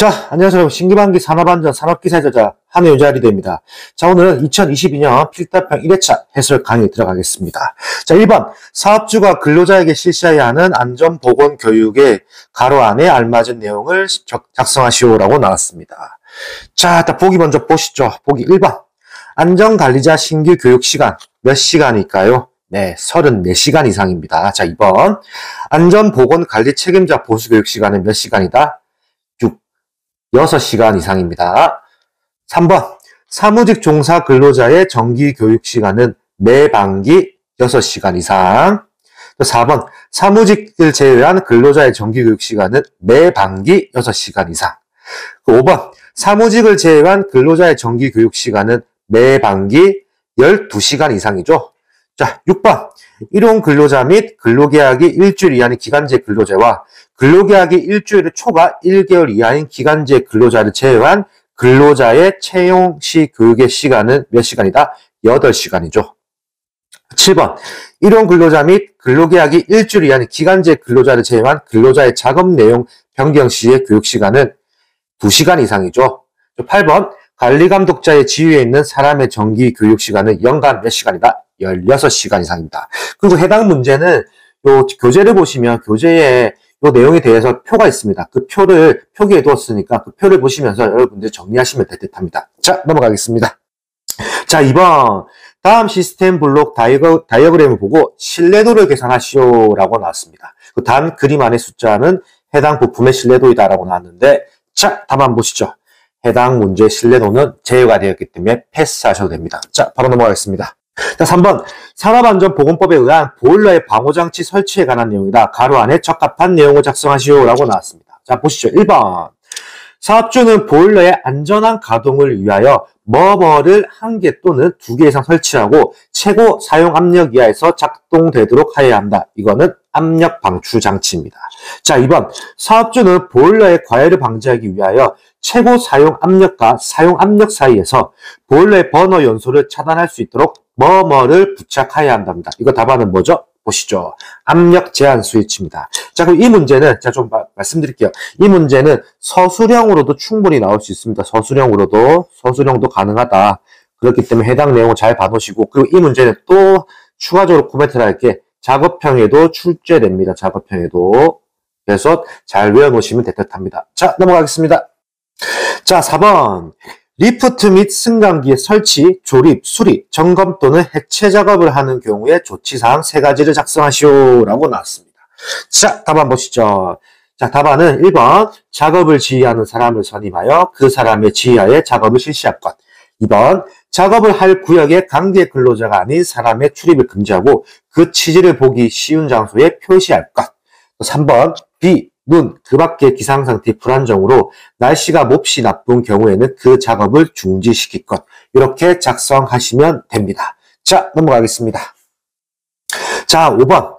자, 안녕하세요. 신규반기 산업안전 산업기사의 저자 한혜윤자리대입니다. 자, 오늘은 2022년 필답형 1회차 해설 강의 들어가겠습니다. 자, 1번 사업주가 근로자에게 실시해야 하는 안전보건 교육의 가로 안에 알맞은 내용을 작성하시오라고 나왔습니다. 자, 일단 보기 먼저 보시죠. 보기 1번 안전관리자 신규 교육 시간 몇 시간일까요? 네, 34시간 이상입니다. 자, 2번 안전보건관리 책임자 보수교육 시간은 몇 시간이다? 6시간 이상입니다. 3번 사무직 종사 근로자의 정기 교육 시간은 매 반기 6시간 이상. 4번 사무직을 제외한 근로자의 정기 교육 시간은 매 반기 6시간 이상. 5번 사무직을 제외한 근로자의 정기 교육 시간은 매 반기 12시간 이상이죠. 자, 6번 일용 근로자 및 근로계약이 일주일 이하인 기간제 근로자와 근로계약이 일주일 초과 1개월 이하인 기간제 근로자를 제외한 근로자의 채용 시 교육의 시간은 몇 시간이다? 8시간이죠. 7번 일용 근로자 및 근로계약이 일주일 이하인 기간제 근로자를 제외한 근로자의 작업 내용 변경 시의 교육 시간은 2시간 이상이죠. 8번 관리감독자의 지휘에 있는 사람의 정기 교육 시간은 연간 몇 시간이다? 16시간 이상입니다. 그리고 해당 문제는 요 교재를 보시면 교재에 요 내용에 대해서 표가 있습니다. 그 표를 표기해 두었으니까 그 표를 보시면서 여러분들 정리하시면 될 듯합니다. 자, 넘어가겠습니다. 자, 2번 다음 시스템 블록 다이어그램을 보고 신뢰도를 계산하시오라고 나왔습니다. 그 단 그림 안의 숫자는 해당 부품의 신뢰도이다라고 나왔는데, 자, 답 한번 보시죠. 해당 문제의 신뢰도는 제외가 되었기 때문에 패스하셔도 됩니다. 자, 바로 넘어가겠습니다. 자, 3번 산업안전보건법에 의한 보일러의 방호장치 설치에 관한 내용이다. 가로 안에 적합한 내용을 작성하시오라고 나왔습니다. 자, 보시죠. 1번 사업주는 보일러의 안전한 가동을 위하여 뭐뭐를 1개 또는 2개 이상 설치하고 최고 사용 압력 이하에서 작동되도록 하여야 한다. 이거는 압력 방출 장치입니다. 자, 2번 사업주는 보일러의 과열을 방지하기 위하여 최고 사용 압력과 사용 압력 사이에서 보일러의 버너 연소를 차단할 수 있도록 뭐뭐를 부착하여야 한답니다. 이거 답안은 뭐죠? 보시죠. 압력 제한 스위치입니다. 자, 그럼 이 문제는 제가 좀 말씀드릴게요. 이 문제는 서술형으로도 충분히 나올 수 있습니다. 서술형도 가능하다. 그렇기 때문에 해당 내용을 잘 봐놓으시고, 그리고 이 문제는 또 추가적으로 코멘트를 할게. 작업형에도 출제됩니다. 작업형에도. 그래서 잘 외워놓으시면 될 듯합니다. 자, 넘어가겠습니다. 자, 4번 리프트 및 승강기의 설치, 조립, 수리, 점검 또는 해체 작업을 하는 경우에 조치사항 3가지를 작성하시오라고 나왔습니다. 자, 답안 보시죠. 자, 답안은 1번 작업을 지휘하는 사람을 선임하여 그 사람의 지휘하에 작업을 실시할 것. 2번 작업을 할 구역에 관계 근로자가 아닌 사람의 출입을 금지하고 그 취지를 보기 쉬운 장소에 표시할 것. 3번 B 눈, 그 밖의 기상상태 불안정으로 날씨가 몹시 나쁜 경우에는 그 작업을 중지시킬 것. 이렇게 작성하시면 됩니다. 자, 넘어가겠습니다. 자, 5번.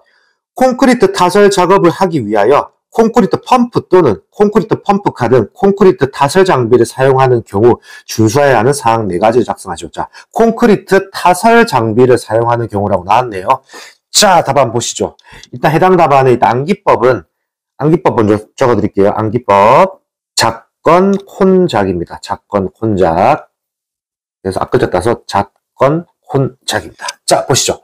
콘크리트 타설 작업을 하기 위하여 콘크리트 펌프 또는 콘크리트 펌프카 등 콘크리트 타설 장비를 사용하는 경우 준수해야 하는 사항 4가지를 작성하시오. 자, 콘크리트 타설 장비를 사용하는 경우라고 나왔네요. 자, 답안 보시죠. 일단 해당 답안의 암기법 먼저 적어드릴게요. 암기법. 작건 콘작입니다. 작건 콘작. 그래서 앞글자 따서 작건 콘작입니다. 자, 보시죠.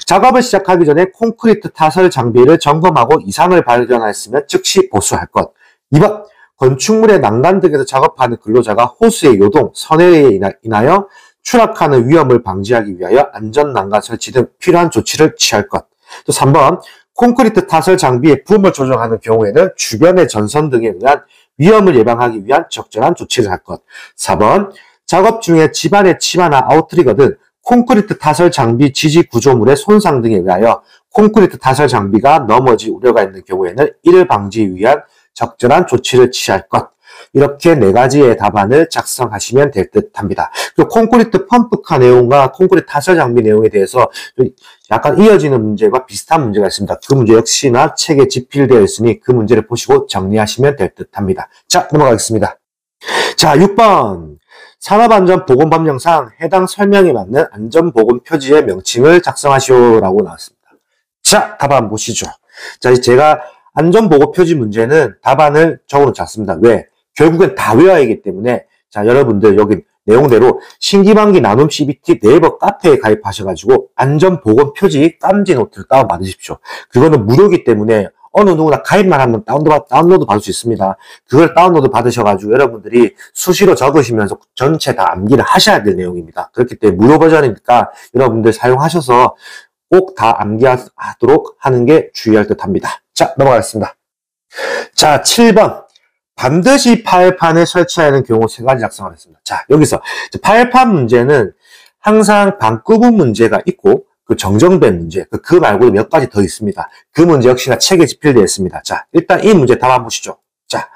작업을 시작하기 전에 콘크리트 타설 장비를 점검하고 이상을 발견하였으면 즉시 보수할 것. 2번. 건축물의 난간 등에서 작업하는 근로자가 호수의 요동, 선회에 인하여 추락하는 위험을 방지하기 위하여 안전난간 설치 등 필요한 조치를 취할 것. 또 3번. 콘크리트 타설 장비의 부음을 조정하는 경우에는 주변의 전선 등에 의한 위험을 예방하기 위한 적절한 조치를 할 것. 4번, 작업 중에 집안의 치마나 아웃트리거 등 콘크리트 타설 장비 지지 구조물의 손상 등에 의하여 콘크리트 타설 장비가 넘어질 우려가 있는 경우에는 이를 방지 위한 적절한 조치를 취할 것. 이렇게 4가지의 답안을 작성하시면 될 듯합니다. 그리고 콘크리트 펌프카 내용과 콘크리트 타설 장비 내용에 대해서 약간 이어지는 문제와 비슷한 문제가 있습니다. 그 문제 역시나 책에 집필되어 있으니 그 문제를 보시고 정리하시면 될 듯합니다. 자, 넘어가겠습니다. 자, 6번 산업안전보건법령상 해당 설명에 맞는 안전보건 표지의 명칭을 작성하시오라고 나왔습니다. 자, 답안 보시죠. 자, 제가 안전보고 표지 문제는 답안을 적어놓지 않습니다. 왜? 결국엔 다 외워야 하기 때문에 자, 여러분들 여기 내용대로 신기반기 나눔 CBT 네이버 카페에 가입하셔가지고 안전보건 표지 깜지 노트를 다운받으십시오. 그거는 무료이기 때문에 어느 누구나 가입만 하면 다운로드 받을 수 있습니다. 그걸 다운로드 받으셔가지고 여러분들이 수시로 적으시면서 전체 다 암기를 하셔야 될 내용입니다. 그렇기 때문에 무료 버전이니까 여러분들 사용하셔서 꼭 다 암기하도록 하는 게 주의할 듯 합니다. 자, 넘어가겠습니다. 자, 7번. 반드시 파열판에 설치해야 하는 경우 3가지 작성을 했습니다. 자, 여기서 파열판 문제는 항상 반구분 문제가 있고 그 정정된 문제, 그 말고도 몇 가지 더 있습니다. 그 문제 역시나 책에 집필되어 있습니다. 자, 일단 이 문제 답 한번 보시죠. 자,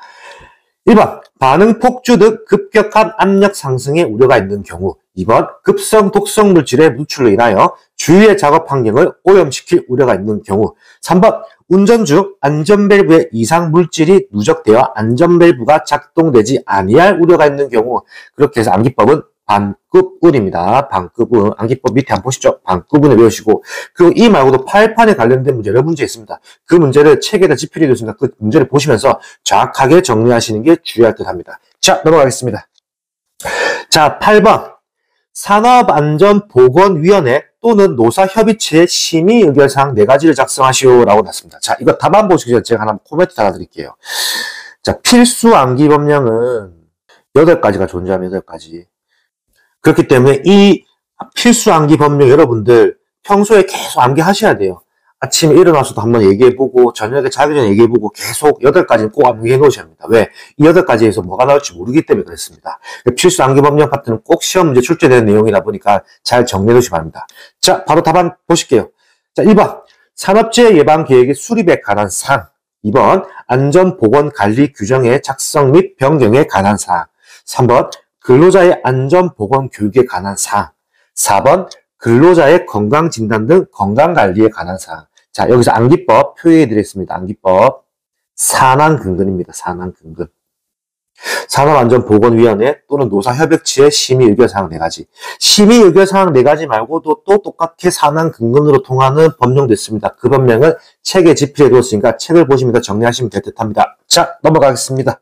1번 반응 폭주 등 급격한 압력 상승의 우려가 있는 경우, 2번 급성 독성 물질의 누출로 인하여 주위의 작업 환경을 오염시킬 우려가 있는 경우, 3번 운전 중 안전밸브에 이상 물질이 누적되어 안전밸브가 작동되지 아니할 우려가 있는 경우. 그렇게 해서 암기법은 반급운입니다. 반급운. 암기법 밑에 한번 보시죠. 반급운을 외우시고, 그리고 이 말고도 파열판에 관련된 문제 여러 문제 있습니다. 그 문제를 책에다 집필해 뒀습니다. 그 문제를 보시면서 정확하게 정리하시는 게 주의할 듯 합니다. 자, 넘어가겠습니다. 자, 8번. 산업안전보건위원회 또는 노사협의체의 심의 의결사항 4가지를 작성하시오라고 났습니다. 자, 이거 답안 보시기 전에 제가 하나 코멘트 달아드릴게요. 자, 필수 암기 법령은 8가지가 존재하면 8가지. 그렇기 때문에 이 필수 암기 법령 여러분들 평소에 계속 암기하셔야 돼요. 아침에 일어나서도 한번 얘기해보고 저녁에 자기 전에 얘기해보고 계속 8가지는 꼭 암기해 놓으셔야 합니다. 왜? 이 8가지에서 뭐가 나올지 모르기 때문에 그렇습니다. 필수 암기 법령 파트는 꼭 시험 문제 출제되는 내용이다 보니까 잘 정리해 놓으시기 바랍니다. 자, 바로 답안 보실게요. 자, 1번 산업재해 예방 계획의 수립에 관한 사항, 2번 안전보건관리 규정의 작성 및 변경에 관한 사항, 3번 근로자의 안전보건 교육에 관한 사항, 4번 근로자의 건강진단 등 건강관리에 관한 사항. 자, 여기서 암기법 표시해 드리겠습니다. 암기법. 산안근근입니다. 산안근근. 산업안전보건위원회 또는 노사협의체의 심의의결사항 4가지. 심의의결사항 4가지 말고도 또 똑같게 산안근근으로 통하는 법령도 있습니다. 그 법령은 책에 집필해 두었으니까 책을 보시면서 정리하시면 될 듯 합니다. 자, 넘어가겠습니다.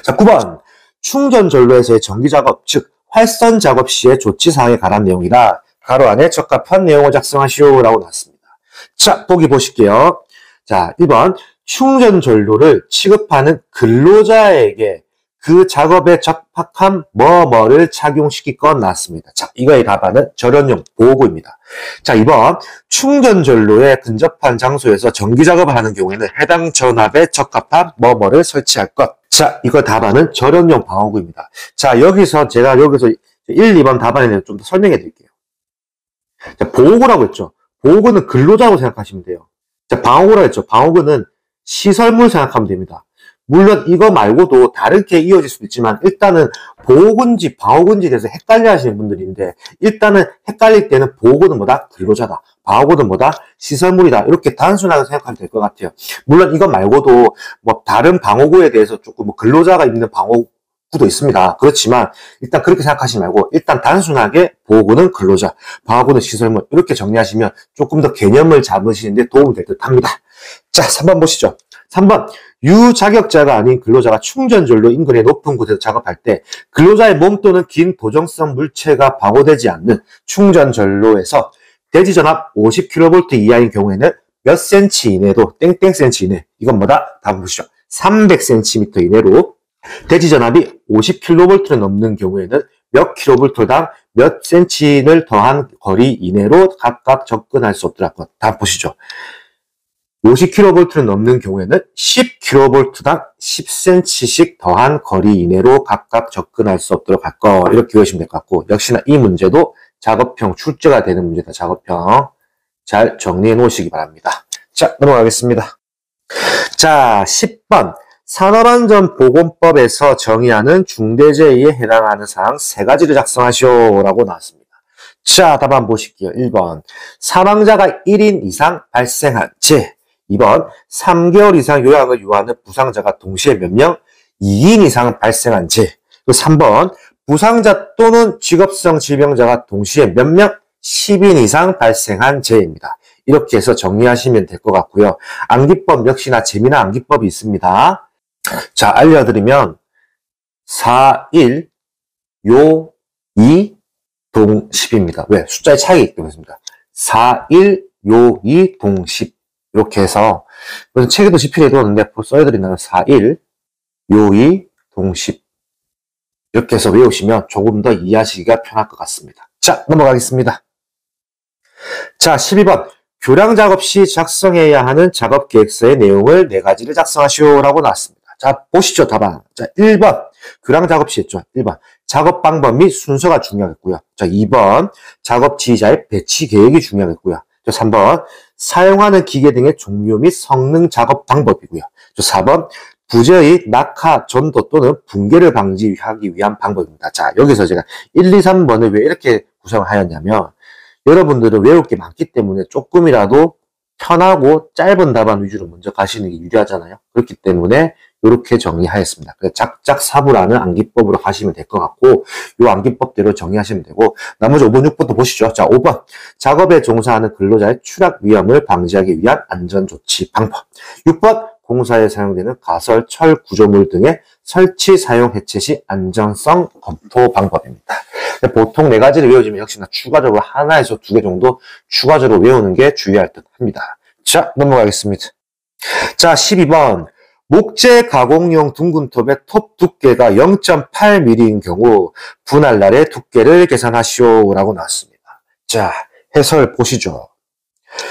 자, 9번. 충전전로에서의 전기작업, 즉 활선작업 시의 조치사항에 관한 내용이라 가로 안에 적합한 내용을 작성하시오라고 나왔습니다. 자, 보기 보실게요. 자, 1번 충전전로를 취급하는 근로자에게 그 작업에 적합한 뭐뭐를 착용시키건 나왔습니다. 자, 이거의 답안은 절연용 보호구입니다. 자, 2번 충전전로에 근접한 장소에서 전기작업을 하는 경우에는 해당 전압에 적합한 뭐뭐를 설치할 것. 자, 이거 답안은 절연용 방어구입니다. 자, 제가 여기서 1, 2번 답안에 대해서 좀 더 설명해 드릴게요. 자, 보호구라고 했죠. 보호구는 근로자라고 생각하시면 돼요. 자, 방어구라고 했죠. 방어구는 시설물 생각하면 됩니다. 물론 이거 말고도 다르게 이어질 수도 있지만 일단은 보호군지 방어군지에 대해서 헷갈려 하시는 분들인데 일단은 헷갈릴 때는 보호구는 뭐다? 근로자다. 방어구는 뭐다? 시설물이다. 이렇게 단순하게 생각하면 될 것 같아요. 물론 이거 말고도 뭐 다른 방어구에 대해서 조금 뭐 근로자가 입는 방어구도 있습니다. 그렇지만 일단 그렇게 생각하시지 말고 일단 단순하게 보호구는 근로자, 방어구는 시설물 이렇게 정리하시면 조금 더 개념을 잡으시는데 도움이 될 듯 합니다. 자, 3번 보시죠. 3번 유자격자가 아닌 근로자가 충전전로 인근의 높은 곳에서 작업할 때 근로자의 몸 또는 긴 도정성 물체가 방호되지 않는 충전전로에서 대지전압 50kV 이하인 경우에는 몇 cm 이내도 땡땡 cm 이내, 이건 뭐다? 답을 보시죠. 300cm 이내로 대지전압이 50kV를 넘는 경우에는 몇 kV당 몇 cm를 더한 거리 이내로 각각 접근할 수 없더라. 답 보시죠. 50kV를 넘는 경우에는 10kV당 10cm씩 더한 거리 이내로 각각 접근할 수 없도록 할 거. 이렇게 외우시면 될 것 같고, 역시나 이 문제도 작업형 출제가 되는 문제다. 작업형. 잘 정리해 놓으시기 바랍니다. 자, 넘어가겠습니다. 자, 10번. 산업안전보건법에서 정의하는 중대재해에 해당하는 사항 3가지를 작성하시오라고 나왔습니다. 자, 답안 보실게요. 1번. 사망자가 1인 이상 발생한 재. 2번, 3개월 이상 요양을 요하는 부상자가 동시에 몇 명? 2인 이상 발생한 재. 3번, 부상자 또는 직업성 질병자가 동시에 몇 명? 10인 이상 발생한 재입니다. 이렇게 해서 정리하시면 될 것 같고요. 암기법 역시나 재미난 암기법이 있습니다. 자, 알려드리면 4, 1, 요, 2, 동 10입니다. 왜? 숫자의 차이가 있기 때문입니다. 4, 1, 요, 2, 동 10. 이렇게 해서, 그래서 책에도 지필해두었는데, 써야드린다면 4, 1, 요, 2, 동 10. 이렇게 해서 외우시면 조금 더 이해하시기가 편할 것 같습니다. 자, 넘어가겠습니다. 자, 12번. 교량 작업 시 작성해야 하는 작업 계획서의 내용을 4가지를 작성하시오라고 나왔습니다. 자, 보시죠, 답안. 자, 1번. 교량 작업 시 했죠. 1번. 작업 방법 및 순서가 중요하겠고요. 자, 2번. 작업 지휘자의 배치 계획이 중요하겠고요. 자, 3번. 사용하는 기계 등의 종류 및 성능 작업 방법이고요. 자, 4번. 부재의 낙하, 전도 또는 붕괴를 방지하기 위한 방법입니다. 자, 여기서 제가 1, 2, 3번을 왜 이렇게 구성을 하였냐면, 여러분들은 외울 게 많기 때문에 조금이라도 편하고 짧은 답안 위주로 먼저 가시는 게 유리하잖아요. 그렇기 때문에 이렇게 정리하였습니다. 작작사부라는 암기법으로 가시면 될 것 같고, 이 암기법대로 정리하시면 되고, 나머지 5번, 6번도 보시죠. 자, 5번. 작업에 종사하는 근로자의 추락 위험을 방지하기 위한 안전조치 방법. 6번. 공사에 사용되는 가설, 철, 구조물 등의 설치, 사용, 해체 시 안전성 검토 방법입니다. 보통 4가지를 외워주면 역시나 추가적으로 하나에서 2개 정도 추가적으로 외우는 게 주의할 듯 합니다. 자, 넘어가겠습니다. 자, 12번. 목재 가공용 둥근톱의 톱 두께가 0.8mm인 경우 분할날의 두께를 계산하시오라고 나왔습니다. 자, 해설 보시죠.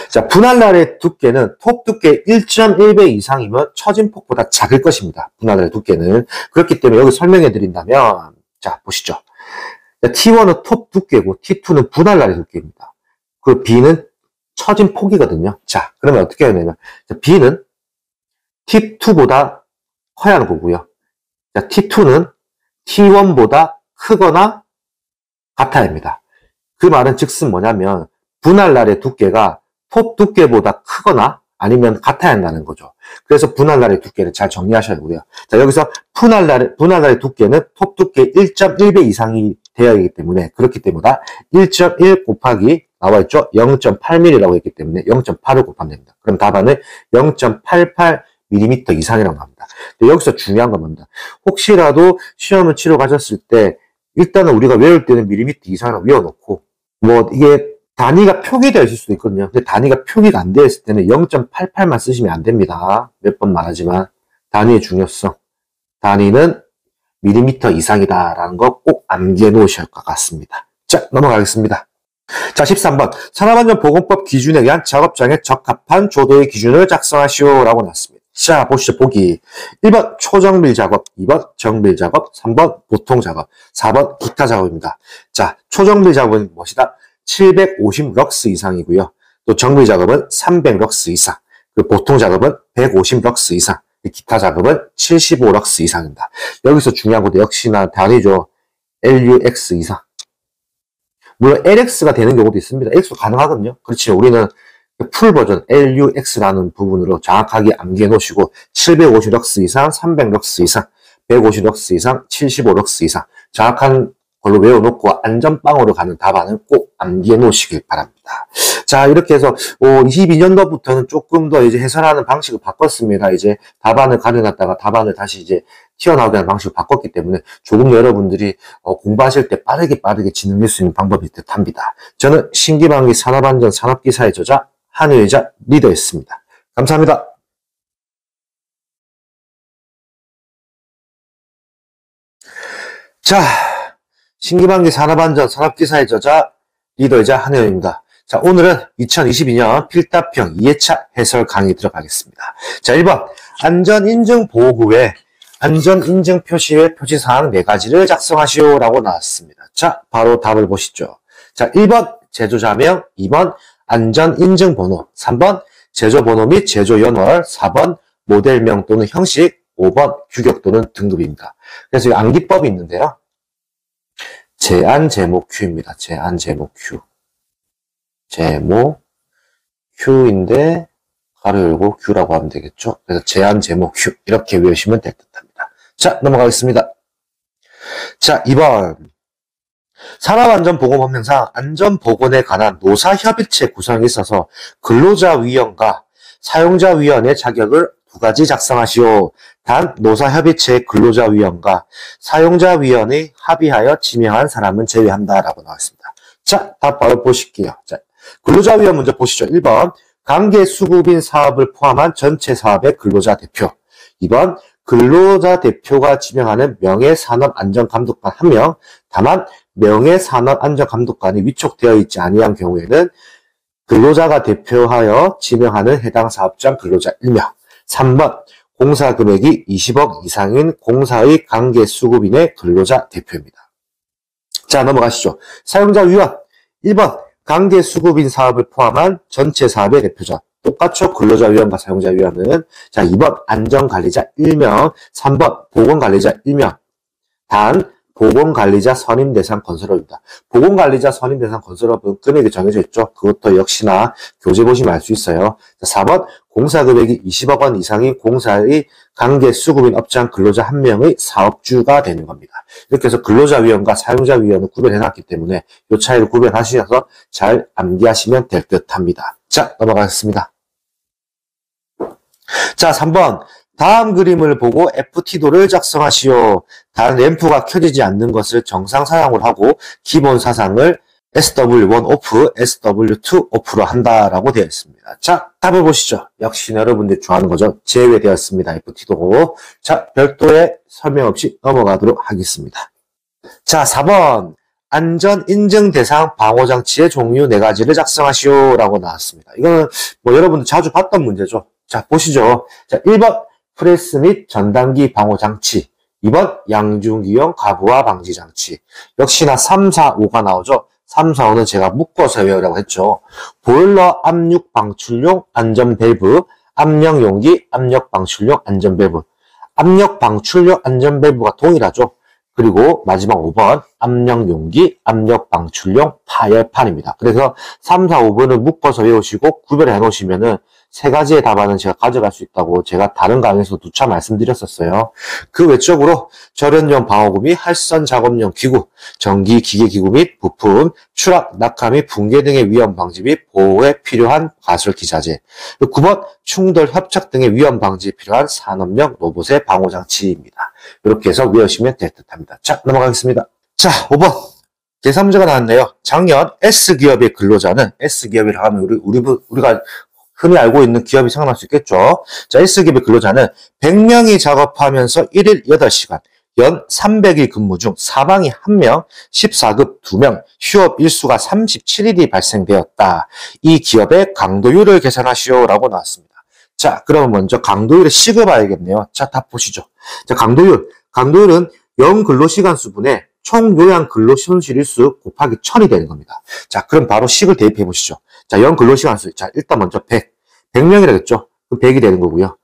자, 분할날의 두께는 톱 두께 1.1배 이상이면 처진폭보다 작을 것입니다. 분할날의 두께는. 그렇기 때문에 여기 설명해 드린다면, 자, 보시죠. T1은 톱 두께고 T2는 분할날의 두께입니다. 그 B는 처진폭이거든요. 자, 그러면 어떻게 해야 되냐면, B는 T2보다 커야 하는 거고요. 자, T2는 T1보다 크거나 같아야 합니다. 그 말은 즉슨 뭐냐면, 분할날의 두께가 톱 두께보다 크거나 아니면 같아야 한다는 거죠. 그래서 분할날의 두께를 잘 정리하셔야 하고요. 자, 여기서 분할날의 두께는 톱 두께 1.1배 이상이 되어야 하기 때문에, 그렇기 때문에 1.1 곱하기 나와있죠? 0.8mm라고 했기 때문에 0.8을 곱하면 됩니다. 그럼 답안은 0.88mm 이상이라고 나옵니다. 여기서 중요한 건 뭡니다. 혹시라도 시험을 치러 가셨을 때 일단은 우리가 외울 때는 밀리미터 이상이라고 외워놓고, 뭐 이게 단위가 표기되어 있을 수도 있거든요. 근데 단위가 표기가 안 되어 있을 때는 0.88만 쓰시면 안 됩니다. 몇 번 말하지만 단위의 중요성. 단위는 밀리미터 이상이다라는 거 꼭 암기해 놓으셔야 할 것 같습니다. 자, 넘어가겠습니다. 자, 13번. 산업안전보건법 기준에 의한 작업장에 적합한 조도의 기준을 작성하시오라고 나왔습니다. 자, 보시죠. 보기. 1번 초정밀 작업, 2번 정밀 작업, 3번 보통 작업, 4번 기타 작업입니다. 자, 초정밀 작업은 무엇이다? 750 럭스 이상이고요. 또 정밀 작업은 300 럭스 이상, 그리고 보통 작업은 150 럭스 이상, 기타 작업은 75 럭스 이상입니다. 여기서 중요한 것도 역시나 단위죠. LUX 이상. 물론 LX가 되는 경우도 있습니다. X도 가능하거든요. 그렇지만 우리는 풀 버전 LUX라는 부분으로 정확하게 암기해 놓으시고 750 럭스 이상, 300 럭스 이상, 150 럭스 이상, 75 럭스 이상 정확한 걸로 외워놓고 안전빵으로 가는 답안을 꼭 암기해 놓으시길 바랍니다. 자, 이렇게 해서 22년도부터는 조금 더 이제 해설하는 방식을 바꿨습니다. 이제 답안을 가려놨다가 답안을 다시 이제 튀어나오게 하는 방식을 바꿨기 때문에 조금 여러분들이 공부하실 때 빠르게 진행될 수 있는 방법이 듯합니다. 저는 신기방기 산업안전 산업기사의 저자 한의의자 리더였습니다. 감사합니다. 자, 신기방기 산업안전 산업기사의 저자 리더이자 한혜연입니다. 자, 오늘은 2022년 필답형 2회차 해설 강의 들어가겠습니다. 자, 1번 안전인증 보호 후에 안전인증 표시의 표시사항 4가지를 작성하시오라고 나왔습니다. 자, 바로 답을 보시죠. 자, 1번 제조자명, 2번 안전인증 번호, 3번 제조번호 및 제조연월, 4번 모델명 또는 형식, 5번 규격 또는 등급입니다. 그래서 이 암기법이 있는데요. 제안 제목 Q입니다. 제안 제목 Q. 제목 Q인데 가로 열고 Q라고 하면 되겠죠. 그래서 제안 제목 Q 이렇게 외우시면 될 듯합니다. 자, 넘어가겠습니다. 자, 2번 산업안전보건법령상 안전보건에 관한 노사협의체 구성에 있어서 근로자위원과 사용자위원의 자격을 두 가지 작성하시오. 단 노사협의체 근로자위원과 사용자위원의 합의하여 지명한 사람은 제외한다라고 나왔습니다. 자, 답 바로 보실게요. 자, 근로자위원 문제 보시죠. 1번 관계수급인 사업을 포함한 전체 사업의 근로자 대표. 2번 근로자 대표가 지명하는 명예산업안전감독관 1명. 다만 명예산업안전감독관이 위촉되어 있지 아니한 경우에는 근로자가 대표하여 지명하는 해당 사업장 근로자 1명. 3번 공사 금액이 20억 이상인 공사의 관계수급인의 근로자 대표입니다. 자, 넘어가시죠. 사용자 위원 1번 관계수급인 사업을 포함한 전체 사업의 대표자. 똑같죠. 근로자위원과 사용자위원은. 자, 2번 안전관리자 1명, 3번 보건관리자 1명. 단 보건관리자 선임대상 건설업입니다. 보건관리자 선임대상 건설업은 금액이 정해져 있죠. 그것도 역시나 교재 보시면 알 수 있어요. 자, 4번 공사금액이 20억 원 이상인 공사의 관계수급인 업장 근로자 1명의 사업주가 되는 겁니다. 이렇게 해서 근로자위원과 사용자위원을 구별해놨기 때문에 이 차이를 구별하셔서 잘 암기하시면 될 듯합니다. 자, 넘어가겠습니다. 자, 3번 다음 그림을 보고 FT도를 작성하시오. 단 램프가 켜지지 않는 것을 정상 사용을 하고 기본 사상을 SW1 오프, SW2 오프로 한다라고 되어 있습니다. 자, 답을 보시죠. 역시 여러분들이 좋아하는 거죠. 제외되었습니다. FT도. 자, 별도의 설명 없이 넘어가도록 하겠습니다. 자, 4번 안전인증 대상 방호장치의 종류 4가지를 작성하시오 라고 나왔습니다. 이거는 뭐 여러분들 자주 봤던 문제죠. 자, 보시죠. 자, 1번 프레스 및 전단기 방호장치, 2번 양중기용 가부화 방지장치. 역시나 3, 4, 5가 나오죠. 3, 4, 5는 제가 묶어서 외우라고 했죠. 보일러 압력 방출용 안전 밸브, 압력 용기 압력 방출용 안전 밸브. 압력 방출용 안전 밸브가 동일하죠. 그리고 마지막 5번 압력 용기 압력 방출용 파열판입니다. 그래서 3, 4, 5번은 묶어서 외우시고 구별해 놓으시면은 3가지의 답안은 제가 가져갈 수 있다고 제가 다른 강의에서 누차 말씀드렸었어요. 그 외적으로 절연용 방어구 및 할선 작업용 기구, 전기 기계기구 및 부품, 추락, 낙하 및 붕괴 등의 위험 방지 및 보호에 필요한 가설기자재. 9번 충돌, 협착 등의 위험 방지에 필요한 산업용 로봇의 방호장치입니다. 이렇게 해서 외우시면 될 듯합니다. 자, 넘어가겠습니다. 자, 5번. 계산 문제가 나왔네요. 작년 S기업의 근로자는, S기업이라고 하면 우리가 흔히 알고 있는 기업이 생각날 수 있겠죠. 자, S기업의 근로자는 100명이 작업하면서 1일 8시간, 연 300일 근무 중 사망이 1명, 14급 2명, 휴업 일수가 37일이 발생되었다. 이 기업의 강도율을 계산하시오라고 나왔습니다. 자, 그러면 먼저 강도율의 식을 봐야겠네요. 자, 답 보시죠. 자, 강도율은 연 근로시간 수분의 총 요양 근로손실 일수 곱하기 1000이 되는 겁니다. 자, 그럼 바로 식을 대입해 보시죠. 자, 연 근로시간 수. 자, 일단 먼저 100명이라겠죠? 그럼 100이 되는 거고요.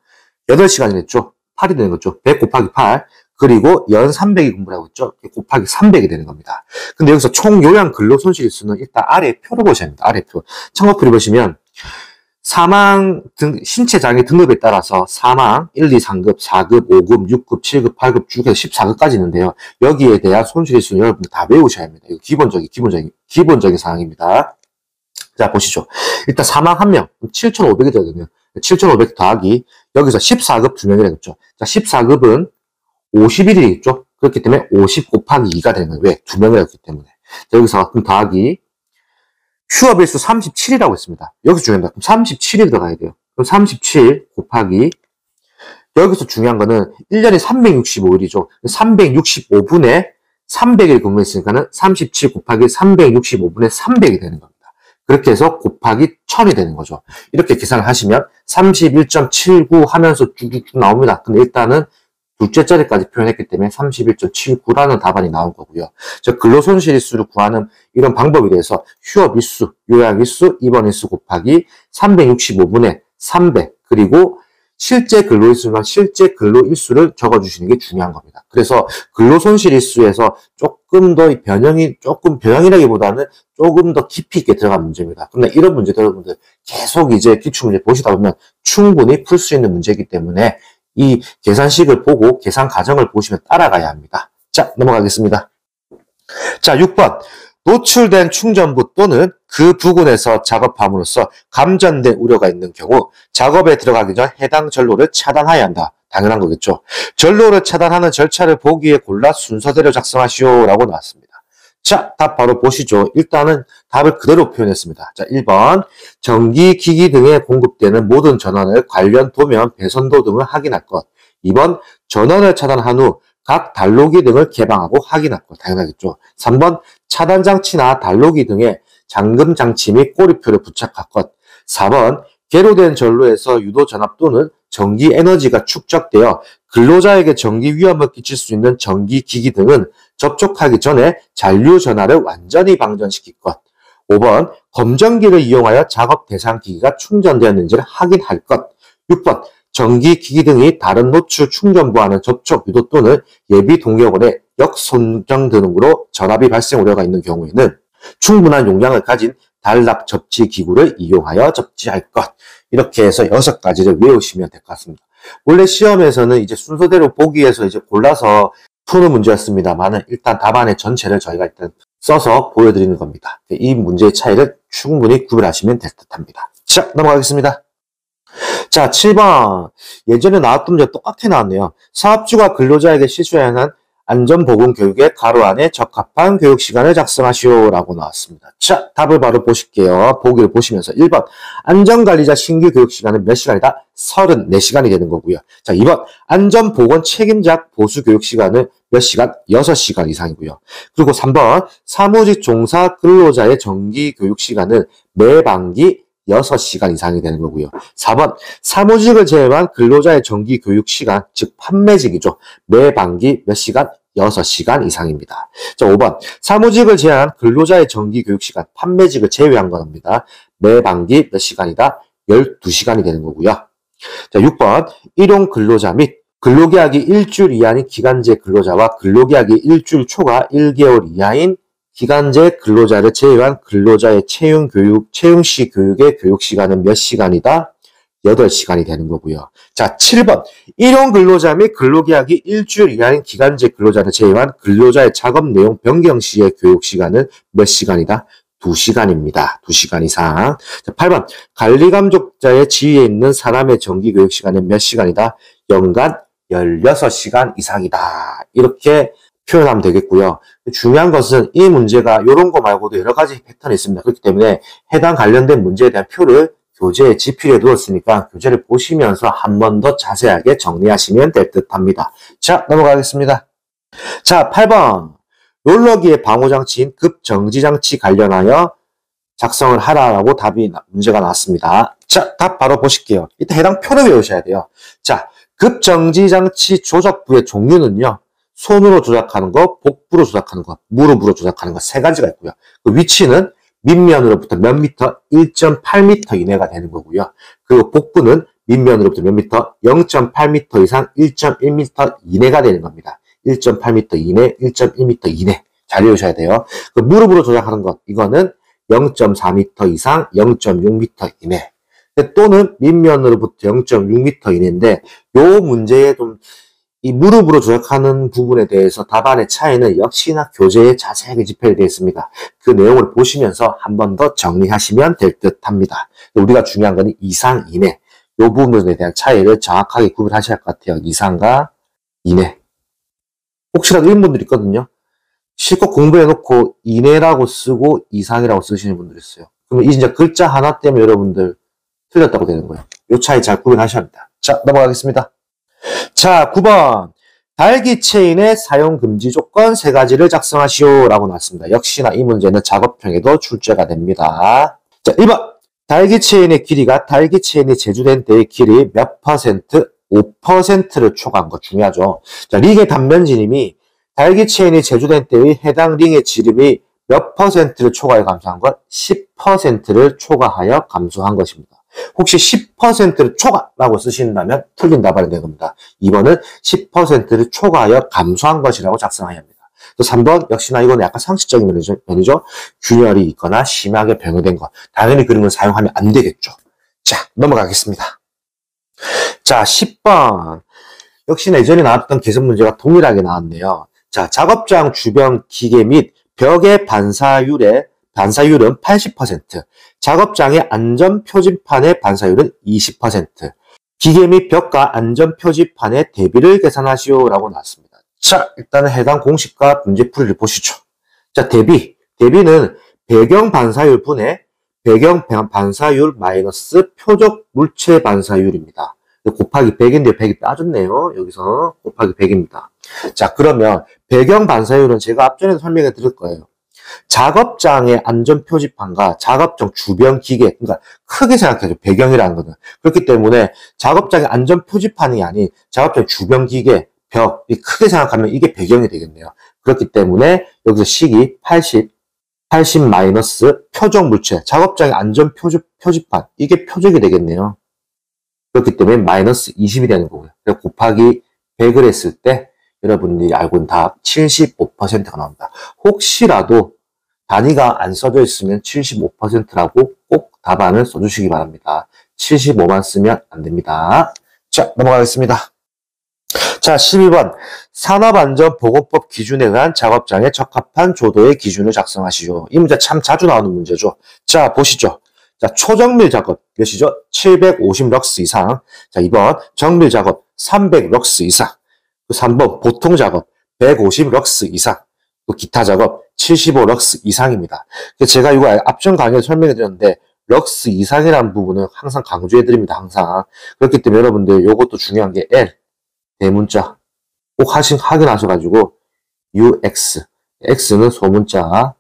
8시간이랬죠? 8이 되는 거죠. 100 곱하기 8. 그리고 연 300이 근무라고 했죠? 곱하기 300이 되는 겁니다. 근데 여기서 총 요양 근로손실 일수는 일단 아래 표로 보셔야 합니다. 아래 표. 참고표를 보시면 사망 신체 장애 등급에 따라서 사망 1, 2, 3급, 4급, 5급, 6급, 7급, 8급, 6에서 14급까지 있는데요. 여기에 대한 손실일수는 여러분 다 외우셔야 합니다. 이거 기본적인 사항입니다. 자, 보시죠. 일단 사망 1명, 7,500이 되거든요. 7,500 더하기, 여기서 14급 2명이라겠죠. 자, 14급은 51일이겠죠. 그렇기 때문에 50 곱하기 2가 되는 거예요. 왜? 2명이었기 때문에. 자, 여기서 그럼 더하기, 휴업일수 37이라고 했습니다. 여기서 중요합니다. 그럼 37이 들어가야 돼요. 그럼 37 곱하기, 여기서 중요한 거는 1년이 365일이죠. 365분에 300일 근무했으니까는 37 곱하기 365분에 300이 되는 겁니다. 그렇게 해서 곱하기 1000이 되는 거죠. 이렇게 계산을 하시면 31.79 하면서 쭉쭉쭉 나옵니다. 근데 일단은 둘째 자리까지 표현했기 때문에 31.79라는 답안이 나온 거고요. 저 근로손실일수를 구하는 이런 방법에 대해서 휴업일수, 요양일수, 입원일수 곱하기 365분의 300 그리고 실제 근로일수나 실제 근로일수를 적어주시는 게 중요한 겁니다. 그래서 근로손실일수에서 조금 더 변형이라기보다는 조금 더 깊이 있게 들어간 문제입니다. 그런데 이런 문제도 여러분들 계속 이제 기출문제 보시다 보면 충분히 풀 수 있는 문제이기 때문에 이 계산식을 보고 계산 과정을 보시면 따라가야 합니다. 자, 넘어가겠습니다. 자, 6번. 노출된 충전부 또는 그 부근에서 작업함으로써 감전된 우려가 있는 경우 작업에 들어가기 전 해당 전로를 차단해야 한다. 당연한 거겠죠. 전로를 차단하는 절차를 보기에 골라 순서대로 작성하시오라고 나왔습니다. 자, 답 바로 보시죠. 일단은 답을 그대로 표현했습니다. 자, 1번 전기, 기기 등에 공급되는 모든 전원을 관련 도면, 배선도 등을 확인할 것. 2번 전원을 차단한 후 각 단로기 등을 개방하고 확인할 것. 당연하겠죠. 3번 차단 장치나 단로기 등에 잠금 장치 및 꼬리표를 부착할 것. 4번 개로된 전로에서 유도 전압 또는 전기 에너지가 축적되어 근로자에게 전기 위험을 끼칠 수 있는 전기 기기 등은 접촉하기 전에 잔류 전하를 완전히 방전시킬 것. 5번 검전기를 이용하여 작업 대상 기기가 충전되었는지를 확인할 것. 6번 전기 기기 등이 다른 노출 충전부와는 접촉 유도 또는 예비 동력원의 역손정 등으로 전압이 발생 우려가 있는 경우에는 충분한 용량을 가진 단락 접지 기구를 이용하여 접지할 것. 이렇게 해서 6가지를 외우시면 될 것 같습니다. 원래 시험에서는 이제 순서대로 보기에서 이제 골라서 푸는 문제였습니다만은 일단 답안의 전체를 저희가 일단 써서 보여드리는 겁니다. 이 문제의 차이를 충분히 구별하시면 될 듯합니다. 자, 넘어가겠습니다. 자, 7번. 예전에 나왔던 문제 똑같이 나왔네요. 사업주가 근로자에게 실시해야 하는 안전보건교육의 가로 안에 적합한 교육시간을 작성하시오라고 나왔습니다. 자, 답을 바로 보실게요. 보기를 보시면서 1번 안전관리자 신규 교육시간은 몇 시간이다? 34시간이 되는 거고요. 자, 2번 안전보건 책임자 보수 교육시간은 몇 시간? 6시간 이상이고요. 그리고 3번 사무직 종사 근로자의 정기 교육시간은 매 반기 6시간 이상이 되는 거고요. 4번 사무직을 제외한 근로자의 정기 교육 시간, 즉 판매직이죠. 매 반기 몇 시간? 6시간 이상입니다. 자, 5번 사무직을 제외한 근로자의 정기 교육 시간, 판매직을 제외한 겁니다. 매 반기 몇 시간이다? 12시간이 되는 거고요. 자, 6번 일용 근로자 및 근로계약이 일주일 이하인 기간제 근로자와 근로계약이 일주일 초과 1개월 이하인 기간제 근로자를 제외한 근로자의 채용시 교육의 교육시간은 몇 시간이다? 8시간이 되는 거고요. 자, 7번. 일용 근로자 및 근로계약이 일주일 이하인 기간제 근로자를 제외한 근로자의 작업 내용 변경 시의 교육시간은 몇 시간이다? 2시간입니다. 2시간 이상. 자, 8번. 관리감독자의 지위에 있는 사람의 정기 교육시간은 몇 시간이다? 연간 16시간 이상이다. 이렇게 표현하면 되겠고요. 중요한 것은 이 문제가 이런 거 말고도 여러 가지 패턴이 있습니다. 그렇기 때문에 해당 관련된 문제에 대한 표를 교재에 지필해 두었으니까 교재를 보시면서 한 번 더 자세하게 정리하시면 될 듯합니다. 자, 넘어가겠습니다. 자, 8번. 롤러기의 방호장치인 급정지장치 관련하여 작성을 하라라고 문제가 나왔습니다. 자, 답 바로 보실게요. 이때 해당 표를 외우셔야 돼요. 자, 급정지장치 조작부의 종류는요. 손으로 조작하는 거, 복부로 조작하는 거, 무릎으로 조작하는 거 3가지가 있고요. 그 위치는 밑면으로부터 몇 미터? 1.8m 이내가 되는 거고요. 그리고 복부는 밑면으로부터 몇 미터? 0.8m 이상 1.1m 이내가 되는 겁니다. 1.8m 이내, 1.1m 이내. 잘 외우셔야 돼요. 그 무릎으로 조작하는 것, 이거는 0.4m 이상 0.6m 이내. 또는 밑면으로부터 0.6m 이내인데, 요 문제에 좀 이 무릎으로 조작하는 부분에 대해서 답안의 차이는 역시나 교재에 자세하게 집필되어 있습니다. 그 내용을 보시면서 한 번 더 정리하시면 될 듯합니다. 우리가 중요한 건 이상, 이내. 이 부분에 대한 차이를 정확하게 구별하셔야 할 것 같아요. 이상과 이내. 혹시라도 이런 분들이 있거든요. 실컷 공부해놓고 이내라고 쓰고 이상이라고 쓰시는 분들이 있어요. 그러면 이 진짜 글자 하나 때문에 여러분들 틀렸다고 되는 거예요. 이 차이 잘 구별하셔야 합니다. 자, 넘어가겠습니다. 자, 9번. 달기 체인의 사용 금지 조건 3가지를 작성하시오라고 나왔습니다. 역시나 이 문제는 작업형에도 출제가 됩니다. 자, 1번. 달기 체인의 길이가 달기 체인이 제조된 때의 길이 몇 퍼센트? 5%를 초과한 거 중요하죠. 자, 링의 단면지름이 달기 체인이 제조된 때의 해당 링의 지름이 몇 퍼센트를 초과하여 감소한 것? 10%를 초과하여 감소한 것입니다. 혹시 10%를 초과라고 쓰신다면 틀린 답안이 되는 겁니다. 2번은 10%를 초과하여 감소한 것이라고 작성해야 합니다. 또 3번 역시나 이건 약간 상식적인 면이죠. 균열이 있거나 심하게 변형된 것. 당연히 그런 걸 사용하면 안 되겠죠. 자, 넘어가겠습니다. 자, 10번. 역시나 예전에 나왔던 개선 문제가 동일하게 나왔네요. 자, 작업장 주변 기계 및 벽의 반사율은 80%, 작업장의 안전표지판의 반사율은 20%, 기계 및 벽과 안전표지판의 대비를 계산하시오라고 나왔습니다. 자, 일단은 해당 공식과 문제풀이를 보시죠. 자, 대비는 배경 반사율 분의 배경 반사율 마이너스 표적 물체 반사율입니다. 곱하기 100인데 100이 빠졌네요. 여기서 곱하기 100입니다. 자, 그러면 배경 반사율은 제가 앞전에 설명해 드릴 거예요. 작업장의 안전표지판과 작업장 주변 기계, 그러니까 크게 생각해줘. 배경이라는 거는. 그렇기 때문에 작업장의 안전표지판이 아닌 작업장 주변 기계, 벽이 크게 생각하면 이게 배경이 되겠네요. 그렇기 때문에 여기서 식이 80 마이너스 표적 물체, 작업장의 안전표지판, 이게 표적이 되겠네요. 그렇기 때문에 마이너스 20이 되는 거고요. 곱하기 100을 했을 때 여러분들이 알고 있는 답 75%가 나옵니다. 혹시라도 단위가 안 써져 있으면 75%라고 꼭 답안을 써주시기 바랍니다. 75만 쓰면 안 됩니다. 자, 넘어가겠습니다. 자, 12번. 산업안전보건법 기준에 의한 작업장에 적합한 조도의 기준을 작성하시오. 이 문제 참 자주 나오는 문제죠. 자, 보시죠. 자, 초정밀 작업 몇이죠? 750럭스 이상. 자, 2번 정밀 작업 300럭스 이상. 3번 보통 작업 150럭스 이상. 또 기타 작업 75럭스 이상입니다. 제가 이거 앞전 강의에 설명해 드렸는데 럭스 이상이라는 부분은 항상 강조해 드립니다. 항상. 그렇기 때문에 여러분들 이것도 중요한 게 L 대문자 꼭 확인하셔가지고 UX X는 소문자.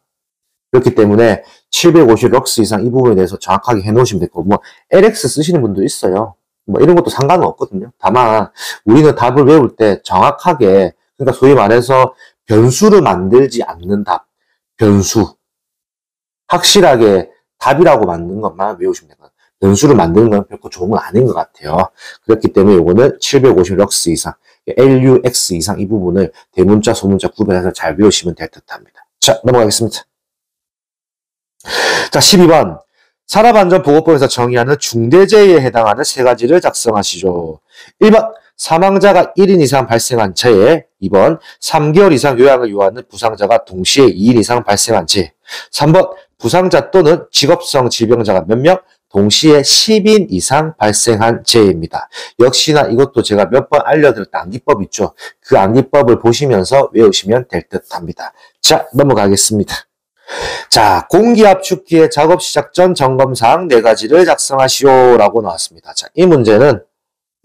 그렇기 때문에 750럭스 이상 이 부분에 대해서 정확하게 해놓으시면 될 거고, 뭐 LX 쓰시는 분도 있어요. 뭐 이런 것도 상관은 없거든요. 다만 우리는 답을 외울 때 정확하게, 그러니까 소위 말해서 변수를 만들지 않는 답, 변수 확실하게 답이라고 만든 것만 외우시면 됩니다. 변수를 만드는 건 결코 좋은 건 아닌 것 같아요. 그렇기 때문에 이거는 750럭스 이상, LUX 이상 이 부분을 대문자, 소문자 구별해서 잘 외우시면 될 듯합니다. 자, 넘어가겠습니다. 자, 12번. 산업안전보건법에서 정의하는 중대재해에 해당하는 세 가지를 작성하시죠. 1번. 사망자가 1인 이상 발생한 채에. 2번. 3개월 이상 요양을 요하는 부상자가 동시에 2인 이상 발생한 채. 3번. 부상자 또는 직업성 질병자가 몇 명? 동시에 10인 이상 발생한 재입니다. 역시나 이것도 제가 몇 번 알려드렸던 암기법 있죠. 그 암기법을 보시면서 외우시면 될 듯합니다. 자, 넘어가겠습니다. 자, 공기압축기의 작업 시작 전 점검사항 4가지를 작성하시오라고 나왔습니다. 자, 이 문제는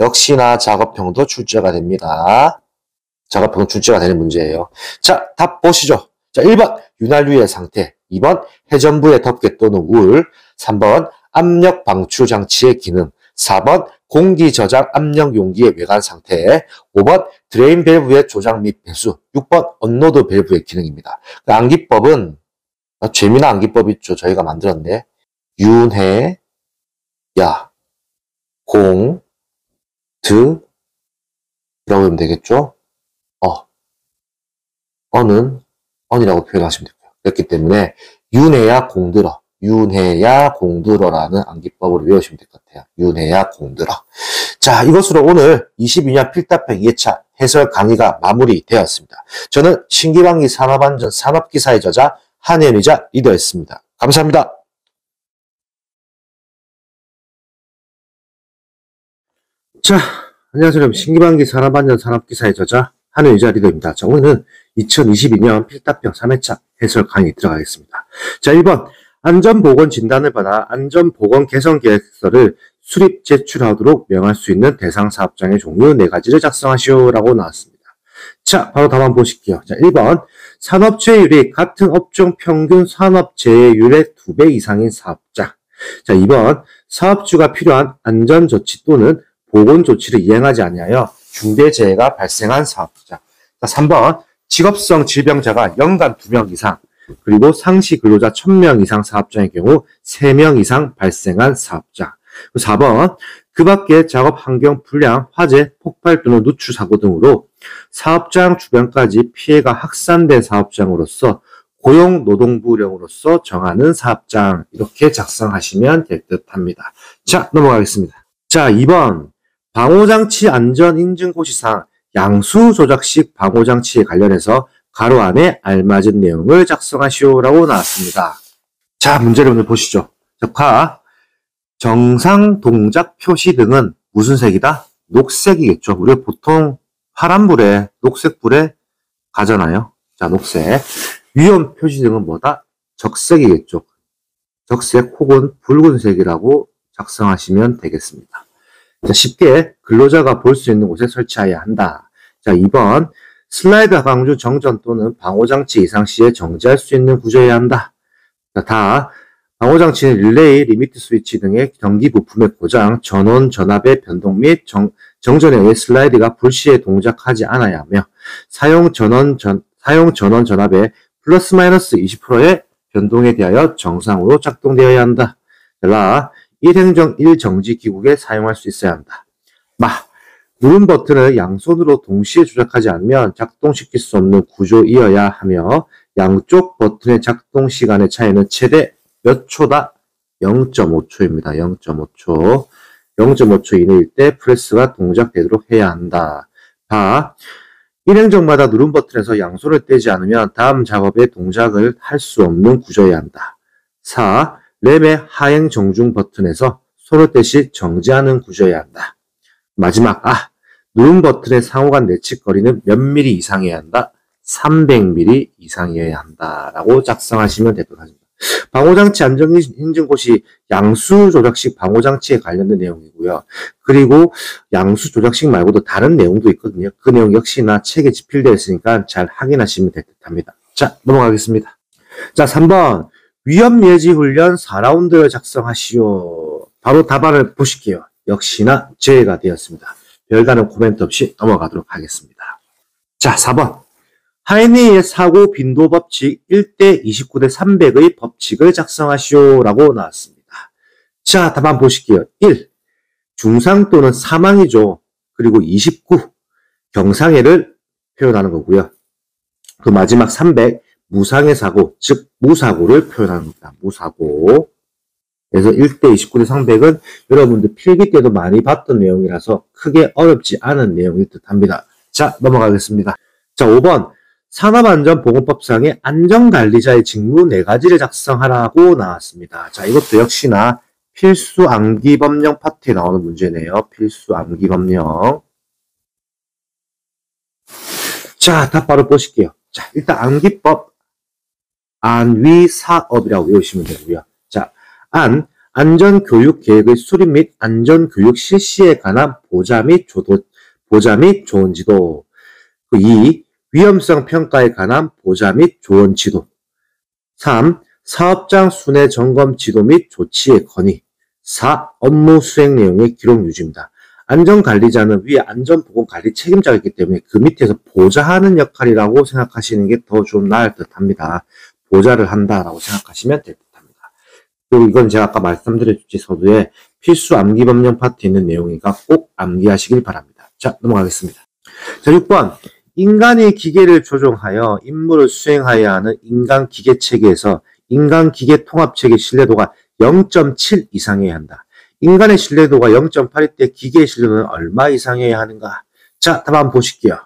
역시나 작업형도 출제가 됩니다. 작업형 출제가 되는 문제예요. 자, 답 보시죠. 자, 1번 윤활유의 상태, 2번 회전부의 덮개 또는 울, 3번 압력 방출 장치의 기능, 4번 공기 저장 압력 용기의 외관 상태, 5번 드레인 밸브의 조작 및 배수, 6번 언로드 밸브의 기능입니다. 그 암기법은 재미난 암기법 있죠. 저희가 만들었는데 윤회, 야, 공, 드 라고 하면 되겠죠. 어는 언이라고 표현하시면 되고요. 그렇기 때문에 윤회야 공들어, 윤회야 공들어라는 암기법으로 외우시면 될 것 같아요. 윤회야 공들어. 자, 이것으로 오늘 22년 필답형 2회차 해설 강의가 마무리되었습니다. 저는 신기방기 산업안전 산업기사의 저자 한혜연이자 리더였습니다. 감사합니다. 자, 안녕하세요. 여러분. 신기방기 산업안전 산업기사의 저자 한혜연이자 리더입니다. 자, 오늘은 2022년 필답형 3회차 해설 강의 들어가겠습니다. 자, 1번 안전보건 진단을 받아 안전보건 개선 계획서를 수립 제출하도록 명할 수 있는 대상 사업장의 종류 4가지를 작성하시오라고 나왔습니다. 자, 바로 답 한번 보실게요. 자, 1번 산업재해율이 같은 업종 평균 산업재해율의 2배 이상인 사업장. 자, 2번 사업주가 필요한 안전조치 또는 보건조치를 이행하지 아니하여 중대재해가 발생한 사업장. 자, 3번 직업성 질병자가 연간 2명 이상, 그리고 상시 근로자 1000명 이상 사업장의 경우 3명 이상 발생한 사업장. 4번 그 밖에 작업 환경 불량, 화재, 폭발 또는 누출 사고 등으로 사업장 주변까지 피해가 확산된 사업장으로서 고용노동부령으로서 정하는 사업장, 이렇게 작성하시면 될 듯합니다. 자, 넘어가겠습니다. 자, 2번 방호장치 안전인증고시상 양수조작식 방호장치에 관련해서 가로 안에 알맞은 내용을 작성하시오라고 나왔습니다. 자, 문제를 오늘 보시죠. 자, 가 정상 동작 표시 등은 무슨 색이다? 녹색이겠죠. 우리가 보통 파란불에 녹색불에 가잖아요. 자, 녹색. 위험 표시 등은 뭐다? 적색이겠죠. 적색 혹은 붉은색이라고 작성하시면 되겠습니다. 자, 쉽게 근로자가 볼 수 있는 곳에 설치해야 한다. 자, 2번 슬라이드 방주 정전 또는 방호장치 이상 시에 정지할 수 있는 구조여야 한다. 자, 다 방호장치는 릴레이, 리미트 스위치 등의 전기 부품의 고장, 전원, 전압의 변동 및 정전에 의해 슬라이드가 불시에 동작하지 않아야 하며 사용 전원 전압의 플러스 마이너스 20%의 변동에 대하여 정상으로 작동되어야 한다. 라 1행정 1정지 기구에 사용할 수 있어야 한다. 누른 버튼을 양손으로 동시에 조작하지 않으면 작동시킬 수 없는 구조이어야 하며 양쪽 버튼의 작동 시간의 차이는 최대 몇 초다? 0.5초입니다. 0.5초. 0.5초 이내일 때 프레스가 동작되도록 해야 한다. 1행정마다 누른 버튼에서 양손을 떼지 않으면 다음 작업의 동작을 할 수 없는 구조여야 한다. 4. 램의 하행 정중 버튼에서 손을 떼시 정지하는 구조여야 한다. 마지막 누른 버튼의 상호간 내측거리는 몇 미리 이상이어야 한다? 300mm 이상이어야 한다. 라고 작성하시면 되도록 하겠습니다. 방호장치 안전인증곳이 양수 조작식 방호장치에 관련된 내용이고요. 그리고 양수 조작식 말고도 다른 내용도 있거든요. 그 내용 역시나 책에 집필되어 있으니까 잘 확인하시면 될 듯합니다. 자, 넘어가겠습니다. 자, 3번 위험 예지 훈련 4라운드를 작성하시오. 바로 답안을 보실게요. 역시나 제외가 되었습니다. 별다른 코멘트 없이 넘어가도록 하겠습니다. 자, 4번 하이니의 사고 빈도 법칙 1대 29대 300의 법칙을 작성하시오라고 나왔습니다. 자, 답안 보실게요. 1. 중상 또는 사망이죠. 그리고 29. 경상해를 표현하는 거고요. 그 마지막 300. 무상해 사고, 즉 무사고를 표현하는 겁니다. 무사고. 그래서 1대 29대 300은 여러분들 필기 때도 많이 봤던 내용이라서 크게 어렵지 않은 내용일 듯합니다. 자, 넘어가겠습니다. 자, 5번 산업안전보건법상의 안전관리자의 직무 4가지를 작성하라고 나왔습니다. 자, 이것도 역시나 필수 암기법령 파트에 나오는 문제네요. 필수 암기법령. 자, 답 바로 보실게요. 자, 일단 암기법 안위사업이라고 외우시면 되고요. 자, 안전교육 계획의 수립 및 안전교육 실시에 관한 보자 및 조언 지도. 2. 위험성 평가에 관한 보자 및 조언 지도. 3. 사업장 순회 점검 지도 및 조치의 건의. 4. 업무 수행 내용의 기록 유지입니다. 안전관리자는 위에 안전보건관리 책임자가 있기 때문에 그 밑에서 보좌하는 역할이라고 생각하시는 게 더 좀 나을 듯 합니다. 보좌를 한다라고 생각하시면 될 듯 합니다. 그리고 이건 제가 아까 말씀드렸듯이 서두에 필수 암기법령 파트에 있는 내용이니까 꼭 암기하시길 바랍니다. 자, 넘어가겠습니다. 자, 6번. 인간이 기계를 조종하여 임무를 수행하여야 하는 인간-기계 체계에서 인간-기계 통합체계 신뢰도가 0.7 이상이어야 한다. 인간의 신뢰도가 0.8일 때 기계의 신뢰도는 얼마 이상이어야 하는가? 자, 답 한번 보실게요.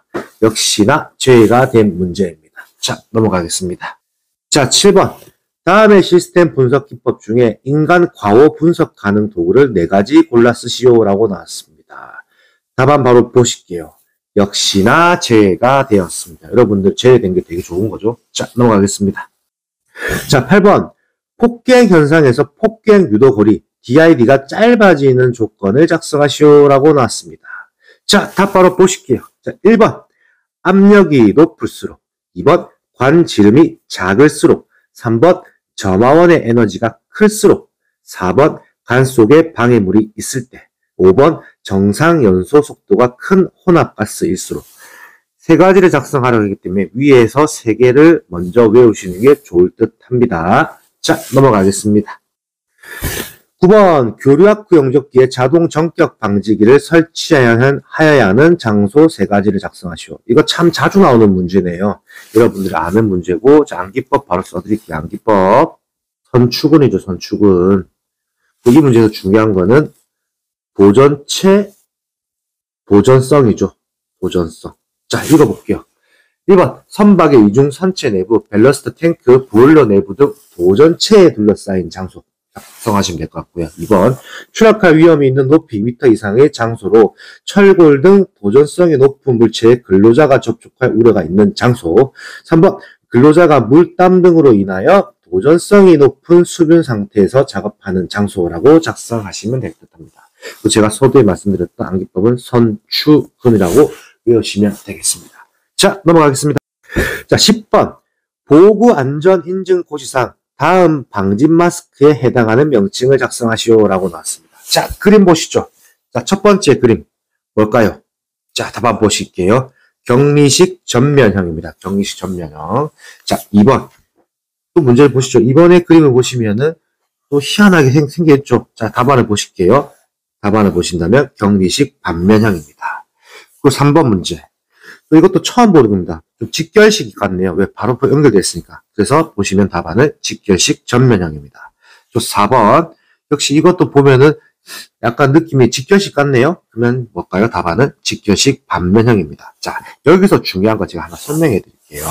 역시나 제외가 된 문제입니다. 자, 넘어가겠습니다. 자, 7번. 다음의 시스템 분석 기법 중에 인간 과오 분석 가능 도구를 4가지 골라 쓰시오라고 나왔습니다. 답안 바로 보실게요. 역시나 제외가 되었습니다. 여러분들 제외된 게 되게 좋은 거죠. 자, 넘어가겠습니다. 자, 8번. 폭갱 현상에서 폭갱 유도거리 DID가 짧아지는 조건을 작성하시오라고 나왔습니다. 자, 답 바로 보실게요. 자, 1번. 압력이 높을수록. 2번. 관 지름이 작을수록. 3번. 점화원의 에너지가 클수록. 4번. 관 속에 방해물이 있을 때. 5번. 정상 연소 속도가 큰 혼합가스일수록. 3가지를 작성하려고 하기 때문에 위에서 3개를 먼저 외우시는 게 좋을 듯 합니다. 자, 넘어가겠습니다. 9번. 교류학구 영접기에 자동 전격 방지기를 설치하여야 하는 장소 3가지를 작성하시오. 이거 참 자주 나오는 문제네요. 여러분들이 아는 문제고, 자, 암기법 바로 써드릴게요. 암기법. 선축은이죠, 선축은. 이 문제에서 중요한 거는 보전성이죠. 보전성. 자, 읽어볼게요. 1번 선박의 이중 선체 내부, 밸러스트 탱크, 보일러 내부 등 도전체에 둘러싸인 장소 작성하시면 될 것 같고요. 2번 추락할 위험이 있는 높이 미터 이상의 장소로 철골 등 도전성이 높은 물체에 근로자가 접촉할 우려가 있는 장소. 3번 근로자가 물, 땀 등으로 인하여 도전성이 높은 수변 상태에서 작업하는 장소라고 작성하시면 될 듯합니다. 제가 서두에 말씀드렸던 암기법은 선추근이라고 외우시면 되겠습니다. 자, 넘어가겠습니다. 자, 10번. 보구 안전 인증 고시상 다음 방진 마스크에 해당하는 명칭을 작성하시오라고 나왔습니다. 자, 그림 보시죠. 자, 첫 번째 그림 뭘까요? 자, 답 한번 보실게요. 격리식 전면형입니다. 격리식 전면형. 자, 2번. 또 문제를 보시죠. 2번의 그림을 보시면은 또 희한하게 생겼죠. 자, 답안을 보실게요. 답안을 보신다면 격리식 반면형입니다. 그리고 3번 문제. 또 이것도 처음 보는 겁니다. 좀 직결식 같네요. 왜? 바로 연결되어 있으니까. 그래서 보시면 답안은 직결식 전면형입니다. 또 4번. 역시 이것도 보면은 약간 느낌이 직결식 같네요. 그러면 뭘까요? 답안은 직결식 반면형입니다. 자, 여기서 중요한 거 제가 하나 설명해 드릴게요.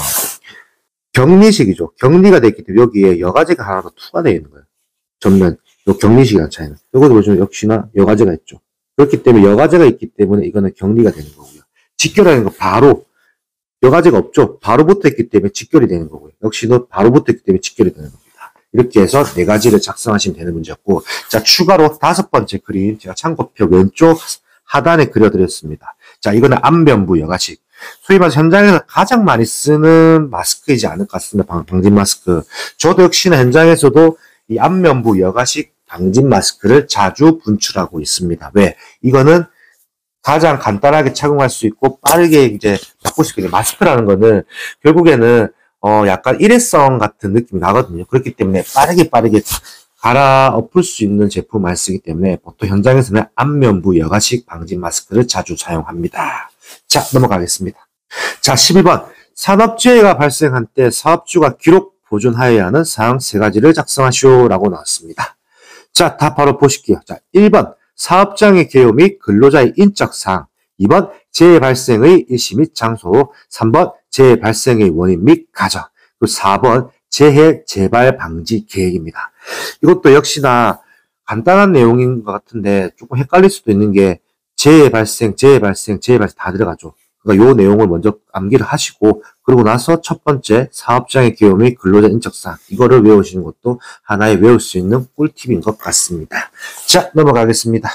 격리식이죠. 격리가 됐기 때문에 여기에 여과제가 하나 더 투과되어 있는 거예요. 전면, 요 격리식이라는 차이는. 이것도 보시면 역시나 여과제가 있죠. 그렇기 때문에 여과제가 있기 때문에 이거는 격리가 되는 거고요. 직결하는 거 바로, 여과제가 없죠. 바로 붙어 있기 때문에 직결이 되는 거고요. 역시도 바로 붙어 있기 때문에 직결이 되는 겁니다. 이렇게 해서 네 가지를 작성하시면 되는 문제였고, 자, 추가로 5번째 그림, 제가 참고표 왼쪽 하단에 그려드렸습니다. 자, 이거는 안면부 여과식. 소위 말해서 현장에서 가장 많이 쓰는 마스크이지 않을까 싶습니다. 방진 마스크. 저도 역시나 현장에서도 이 안면부 여과식 방진 마스크를 자주 분출하고 있습니다. 왜? 이거는 가장 간단하게 착용할 수 있고 빠르게 이제 바꿀 수 있거든요. 마스크라는 거는 결국에는 약간 일회성 같은 느낌이 나거든요. 그렇기 때문에 빠르게 갈아엎을 수 있는 제품을 쓰기 때문에 보통 현장에서는 안면부 여과식 방진 마스크를 자주 사용합니다. 자, 넘어가겠습니다. 자, 12번. 산업재해가 발생한 때 사업주가 기록 보존하여야 하는 사항 3가지를 작성하시오라고 나왔습니다. 자, 다 바로 보실게요. 자, 1번. 사업장의 개요 및 근로자의 인적사항. 2번. 재해 발생의 일시 및 장소. 3번. 재해 발생의 원인 및 가정. 그리고 4번. 재해 재발 방지 계획입니다. 이것도 역시나 간단한 내용인 것 같은데 조금 헷갈릴 수도 있는 게 재해 발생 다 들어가죠. 그러니까 요 내용을 먼저 암기를 하시고 그러고 나서 첫 번째 사업장의 개요 및 근로자 인적사항 이거를 외우시는 것도 하나의 외울 수 있는 꿀팁인 것 같습니다. 자, 넘어가겠습니다.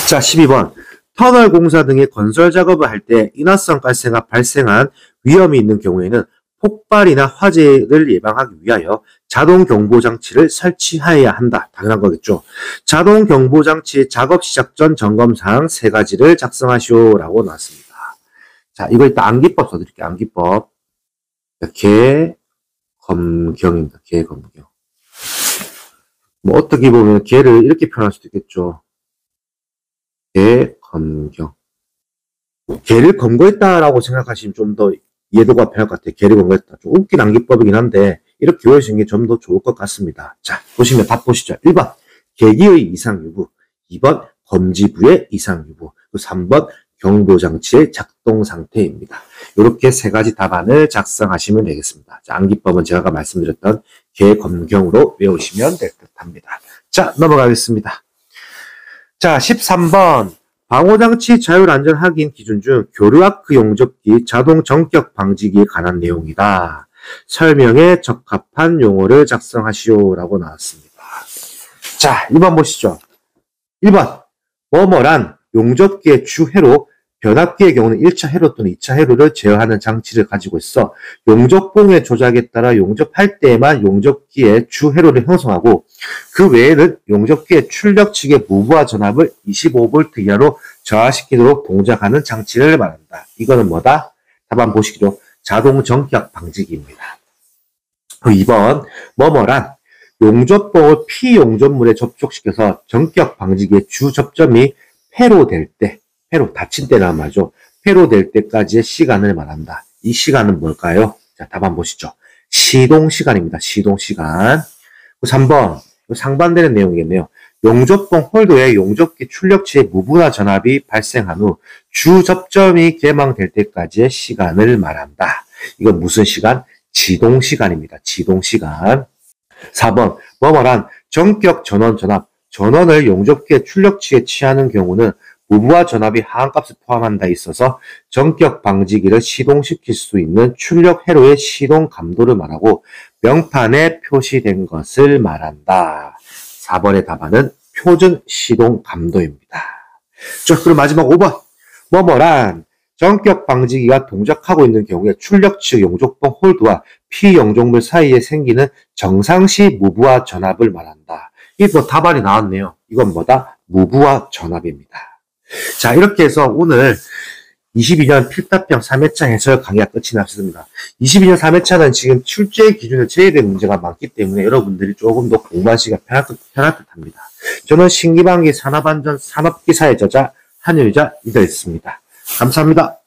자, 12번. 터널 공사 등의 건설 작업을 할 때 인화성 가스가 발생한 위험이 있는 경우에는 폭발이나 화재를 예방하기 위하여 자동 경보 장치를 설치해야 한다. 당연한 거겠죠. 자동 경보 장치 작업 시작 전 점검 사항 3가지를 작성하시오라고 나왔습니다. 자, 이거 일단 암기법 써드릴게요. 암기법. 개검경입니다. 개검경. 뭐 어떻게 보면 개를 이렇게 표현할 수도 있겠죠. 개검경. 개를 검거했다라고 생각하시면 좀 더 이해도가 편할 것 같아요. 개를 검거했다. 좀 웃긴 암기법이긴 한데 이렇게 외우시는 게 좀 더 좋을 것 같습니다. 자, 보시면 답 보시죠. 1번 계기의 이상 유무, 2번 검지부의 이상 유무, 3번 경보장치의 작동 상태입니다. 이렇게 3가지 답안을 작성하시면 되겠습니다. 자, 암기법은 제가 아까 말씀드렸던 개검경으로 외우시면 될 듯합니다. 자, 넘어가겠습니다. 자, 13번. 방호장치 자율안전 확인 기준 중 교류아크 용접기 자동 전격 방지기에 관한 내용이다. 설명에 적합한 용어를 작성하시오라고 나왔습니다. 자, 1번 보시죠. 1번. 뭐뭐란 용접기의 주 회로, 변압기의 경우는 1차 회로 또는 2차 회로를 제어하는 장치를 가지고 있어 용접봉의 조작에 따라 용접할 때에만 용접기의 주 회로를 형성하고 그 외에는 용접기의 출력 측의 무부하 전압을 25V 이하로 저하시키도록 동작하는 장치를 말한다. 이거는 뭐다? 답안 보시기로 자동 전격 방지기입니다. 2번 뭐뭐란 용접봉을 피용접물에 접촉시켜서 전격 방지기의 주 접점이 폐로될 때, 폐로 닫힌 때란 말이죠. 폐로될 때까지의 시간을 말한다. 이 시간은 뭘까요? 자, 답안 보시죠. 시동시간입니다. 시동시간. 3번. 상반되는 내용이겠네요. 용접봉 홀더의 용접기 출력치의 무분화 전압이 발생한 후 주 접점이 개방될 때까지의 시간을 말한다. 이건 무슨 시간? 지동시간입니다. 지동시간. 4번, 뭐뭐란 전격 전원 전압. 전원을 용접기의 출력치에 취하는 경우는 무부하 전압이 하한값을 포함한다 있어서 전격 방지기를 시동시킬 수 있는 출력 회로의 시동 감도를 말하고 명판에 표시된 것을 말한다. 4번의 답안은 표준 시동 감도입니다. 자, 그럼 마지막 5번. 뭐뭐란 전격 방지기가 동작하고 있는 경우에 출력측 용접봉 홀드와 피용접물 사이에 생기는 정상시 무부하 전압을 말한다. 이거 답안이 나왔네요. 이건 뭐다? 무부하 전압입니다. 자, 이렇게 해서 오늘 22년 필답형 3회차 해설 강의가 끝이 났습니다. 22년 3회차는 지금 출제 기준에 제외된 문제가 많기 때문에 여러분들이 조금 더 공부하시기가 편할 듯 합니다. 저는 신기방기 산업안전 산업기사의 저자 한유자 이더였습니다. 감사합니다.